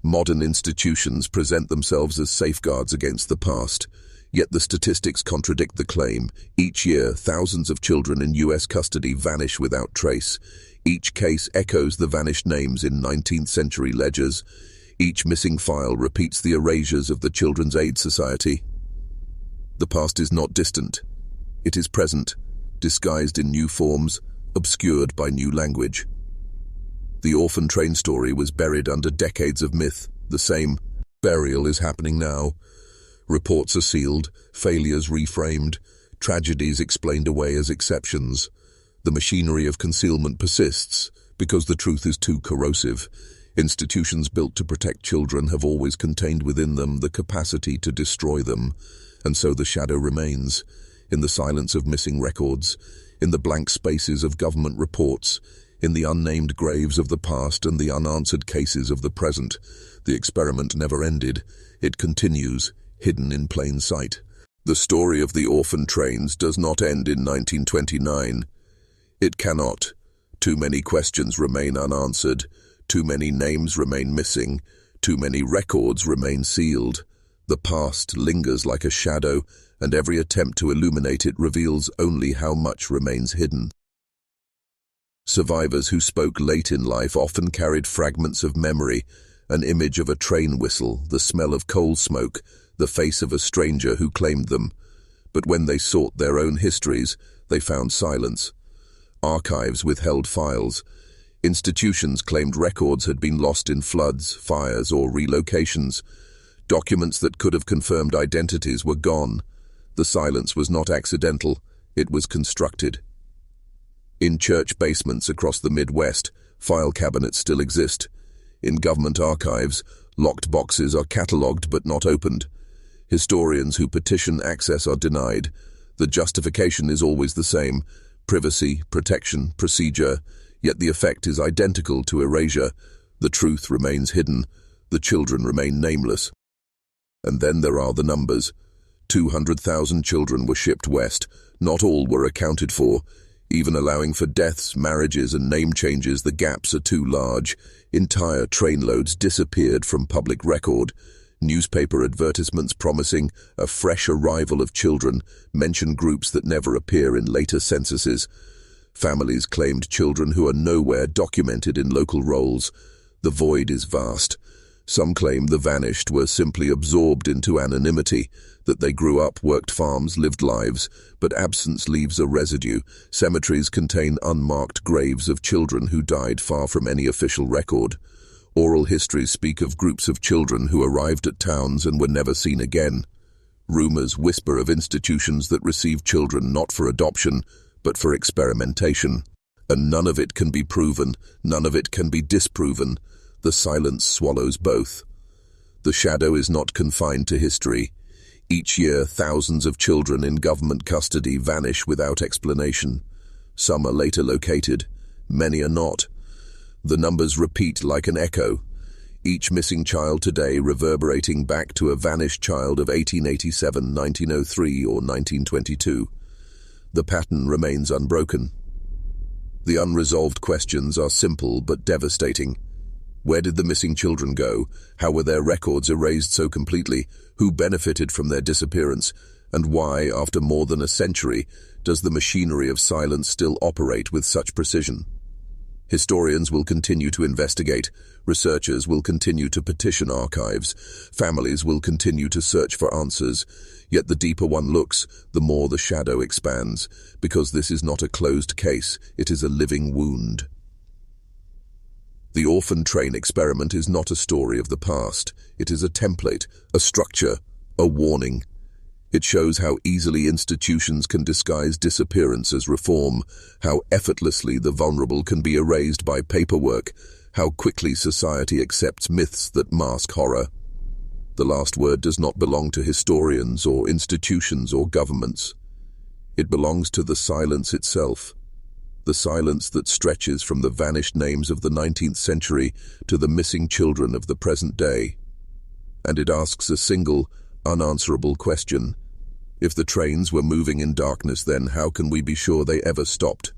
Speaker 1: Modern institutions present themselves as safeguards against the past, yet the statistics contradict the claim. Each year, thousands of children in U.S. custody vanish without trace. Each case echoes the vanished names in 19th century ledgers. Each missing file repeats the erasures of the Children's Aid Society. The past is not distant. It is present, disguised in new forms, obscured by new language. The orphan train story was buried under decades of myth. The same burial is happening now. Reports are sealed, failures reframed, tragedies explained away as exceptions. The machinery of concealment persists because the truth is too corrosive. Institutions built to protect children have always contained within them the capacity to destroy them, and so the shadow remains. In the silence of missing records, in the blank spaces of government reports, in the unnamed graves of the past and the unanswered cases of the present, the experiment never ended. It continues, hidden in plain sight. The story of the orphan trains does not end in 1929. It cannot. Too many questions remain unanswered. Too many names remain missing. Too Too many records remain sealed. The past lingers like a shadow, and every attempt to illuminate it reveals only how much remains hidden. Survivors who spoke late in life often carried fragments of memory, an image of a train whistle, the smell of coal smoke, the face of a stranger who claimed them. But when they sought their own histories, they found silence. Archives withheld files. Institutions claimed records had been lost in floods, fires, or relocations. Documents that could have confirmed identities were gone. The silence was not accidental, it was constructed. In church basements across the Midwest, file cabinets still exist. In government archives, locked boxes are catalogued but not opened. Historians who petition access are denied. The justification is always the same: privacy, protection, procedure, yet the effect is identical to erasure. The truth remains hidden. The children remain nameless. And then there are the numbers. 200,000 children were shipped west. Not all were accounted for. Even allowing for deaths, marriages, and name changes, the gaps are too large. Entire trainloads disappeared from public record. Newspaper advertisements promising a fresh arrival of children mention groups that never appear in later censuses. Families claimed children who are nowhere documented in local rolls. The void is vast. Some claim the vanished were simply absorbed into anonymity, that they grew up, worked farms, lived lives, but absence leaves a residue. Cemeteries contain unmarked graves of children who died far from any official record. Oral histories speak of groups of children who arrived at towns and were never seen again. Rumors whisper of institutions that receive children not for adoption, but for experimentation. And none of it can be proven, none of it can be disproven. The silence swallows both. The shadow is not confined to history. Each year, thousands of children in government custody vanish without explanation. Some are later located, many are not. The numbers repeat like an echo, each missing child today reverberating back to a vanished child of 1887, 1903, or 1922. The pattern remains unbroken. The unresolved questions are simple but devastating. Where did the missing children go? How were their records erased so completely? Who benefited from their disappearance? And why, after more than a century, does the machinery of silence still operate with such precision? Historians will continue to investigate, researchers will continue to petition archives, families will continue to search for answers, yet the deeper one looks, the more the shadow expands, because this is not a closed case, it is a living wound. The Orphan Train Experiment is not a story of the past, it is a template, a structure, a warning. It shows how easily institutions can disguise disappearance as reform, how effortlessly the vulnerable can be erased by paperwork, how quickly society accepts myths that mask horror. The last word does not belong to historians or institutions or governments. It belongs to the silence itself, the silence that stretches from the vanished names of the 19th century to the missing children of the present day. And it asks a single, unanswerable question. If the trains were moving in darkness, then how can we be sure they ever stopped?